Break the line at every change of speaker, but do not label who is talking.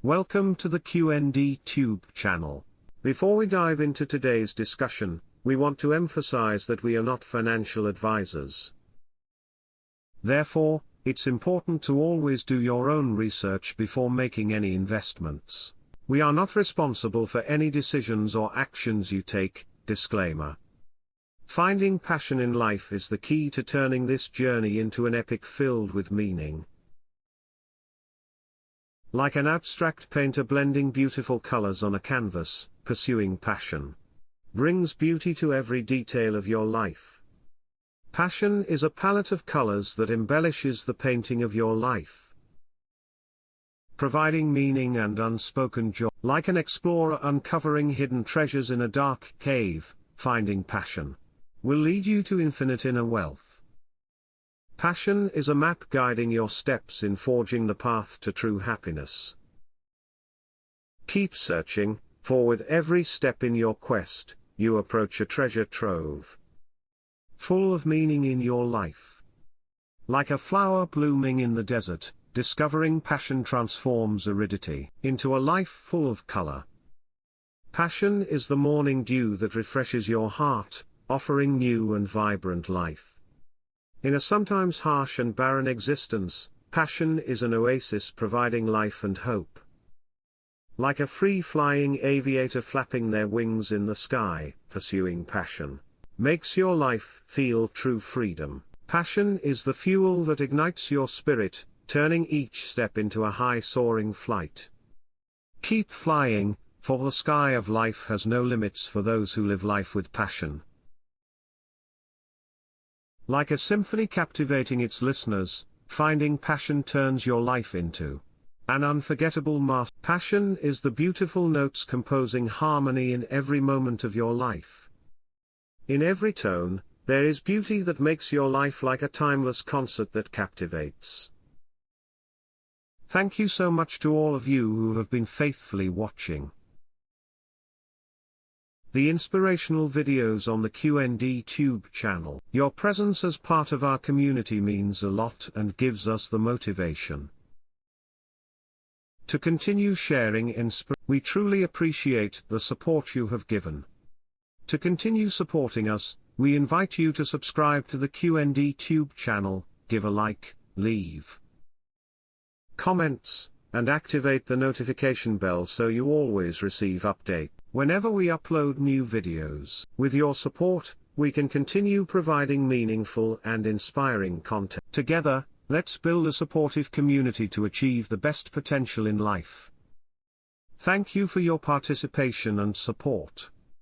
Welcome to the QND TUBE channel. Before we dive into today's discussion, we want to emphasize that we are not financial advisors. Therefore, it's important to always do your own research before making any investments. We are not responsible for any decisions or actions you take. Disclaimer. Finding passion in life is the key to turning this journey into an epic filled with meaning. Like an abstract painter blending beautiful colors on a canvas, pursuing passion brings beauty to every detail of your life. Passion is a palette of colors that embellishes the painting of your life, providing meaning and unspoken joy. Like an explorer uncovering hidden treasures in a dark cave, finding passion will lead you to infinite inner wealth. Passion is a map guiding your steps in forging the path to true happiness. Keep searching, for with every step in your quest, you approach a treasure trove full of meaning in your life. Like a flower blooming in the desert, discovering passion transforms aridity into a life full of color. Passion is the morning dew that refreshes your heart, offering new and vibrant life. In a sometimes harsh and barren existence, passion is an oasis providing life and hope. Like a free-flying aviator flapping their wings in the sky, pursuing passion makes your life feel true freedom. Passion is the fuel that ignites your spirit, turning each step into a high-soaring flight. Keep flying, for the sky of life has no limits for those who live life with passion. Like a symphony captivating its listeners, finding passion turns your life into an unforgettable master. Passion is the beautiful notes composing harmony in every moment of your life. In every tone, there is beauty that makes your life like a timeless concert that captivates. Thank you so much to all of you who have been faithfully watching the inspirational videos on the QND TUBE channel. Your presence as part of our community means a lot and gives us the motivation to continue sharing inspiration. We truly appreciate the support you have given. To continue supporting us, we invite you to subscribe to the QND TUBE channel, give a like, leave comments, and activate the notification bell so you always receive updates whenever we upload new videos. With your support, we can continue providing meaningful and inspiring content. Together, let's build a supportive community to achieve the best potential in life. Thank you for your participation and support.